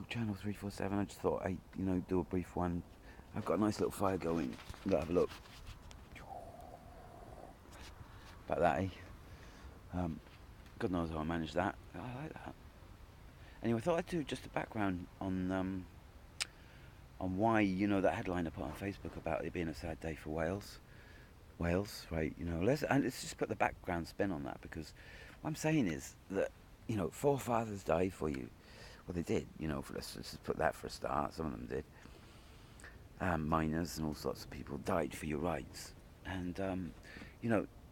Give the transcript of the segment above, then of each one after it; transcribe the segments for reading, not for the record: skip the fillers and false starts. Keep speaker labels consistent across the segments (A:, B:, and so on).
A: to Channel 347. I just thought I'd, do a brief one. I've got a nice little fire going. Let's have a look. About that, eh? God knows how I managed that. I like that. Anyway, I thought I'd do just a background on why, that headline I put on Facebook about it being a sad day for Wales. Wales, right? Let's just put the background spin on that, because what I'm saying is that, forefathers died for you. Well, they did, let's just put that for a start. Some of them did. Miners and all sorts of people died for your rights. And,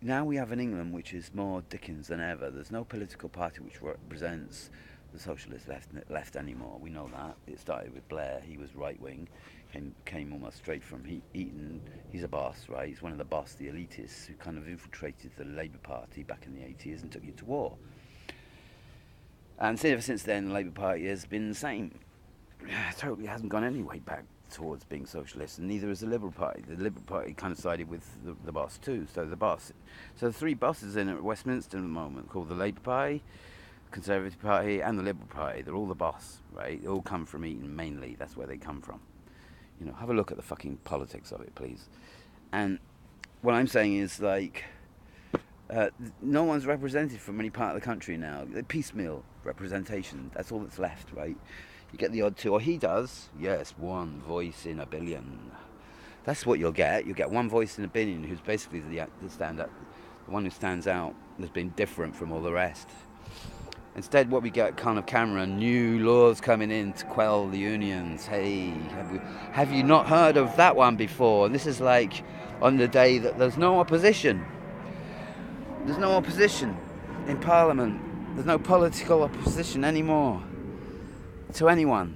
A: now we have an England which is more Dickens than ever. There's no political party which represents the socialist left anymore. We know that. It started with Blair. He was right wing, came almost straight from Eton. He's a boss, right? He's one of the boss, the elitists who kind of infiltrated the Labour Party back in the 80s and took you to war. And ever since then, the Labour Party has been the same. Totally hasn't gone any way back towards being socialist, and neither is the Liberal Party. The Liberal Party kind of sided with the boss too. So the three bosses in at Westminster at the moment, called the Labour Party, Conservative Party, and the Liberal Party. They're all the boss, right? They all come from Eton mainly. That's where they come from. Have a look at the fucking politics of it, please. And what I'm saying is, no one's represented from any part of the country now. The piecemeal representation, that's all that's left, right? You get the odd two, or he does, yes, one voice in a billion. That's what you'll get. You'll get one voice in a billion who's basically the one who stands out, has been different from all the rest. Instead, what we get, kind of Cameron, new laws coming in to quell the unions. Hey, have you not heard of that one before? And this is like on the day that there's no opposition. There's no opposition in Parliament. There's no political opposition anymore to anyone.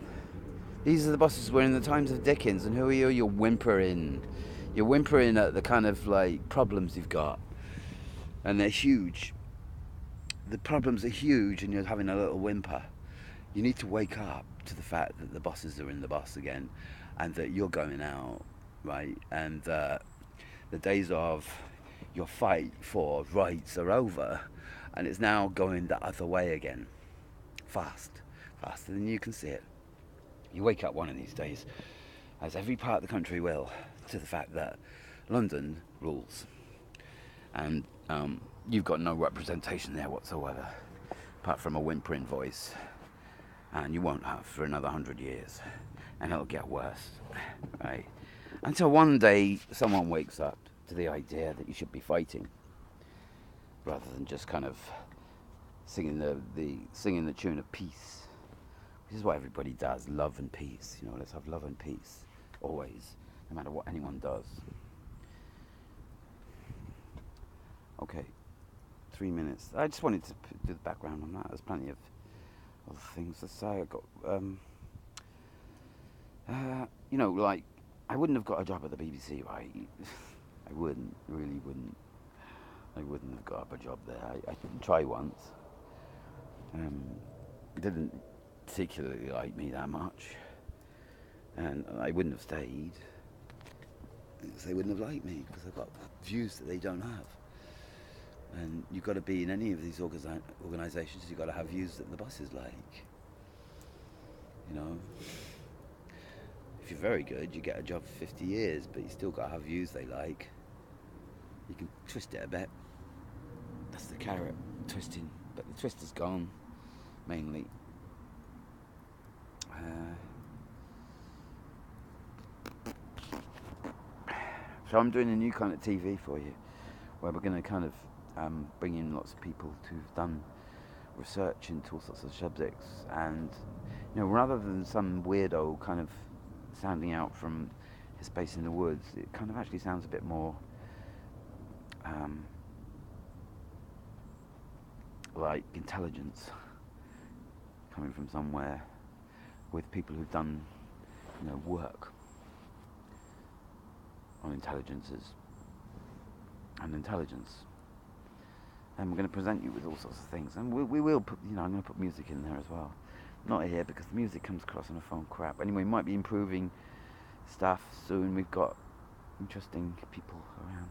A: These are the bosses who were in the times of Dickens, and who are you? You're whimpering. You're whimpering at the kind of problems you've got, and they're huge. The problems are huge, and you're having a little whimper. You need to wake up to the fact that the bosses are in the boss again, and that you're going out, right? And the days of your fight for rights are over, and it's now going the other way again. Faster than you can see it. You wake up one of these days, as every part of the country will, to the fact that London rules, and you've got no representation there whatsoever, apart from a whimpering voice, and you won't have for another 100 years, and it'll get worse, right? Until one day someone wakes up to the idea that you should be fighting, rather than just kind of singing the tune of peace. This is what everybody does, love and peace. Let's have love and peace, always, no matter what anyone does. Okay, 3 minutes. I just wanted to do the background on that. There's plenty of other things to say. I got, I wouldn't have got a job at the BBC, right? I really wouldn't. I wouldn't have got a job there. I tried once. Didn't particularly like me that much, and I wouldn't have stayed because they wouldn't have liked me, because I've got views that they don't have. And you've got to be in any of these organisations, you've got to have views that the bosses like. If you're very good, you get a job for 50 years, but you still got to have views they like. You can twist it a bit. That's the carrot, twisting. But the twist is gone, mainly. So I'm doing a new kind of TV for you, where we're going to kind of bring in lots of people who've done research into all sorts of subjects, and rather than some weirdo kind of sounding out from his base in the woods, it kind of actually sounds a bit more like intelligence coming from somewhere, with people who've done work on intelligences and intelligence. And we're going to present you with all sorts of things, and we will put, I'm going to put music in there as well. Not here, because the music comes across on a phone crap. Anyway, we might be improving stuff soon. We've got interesting people around.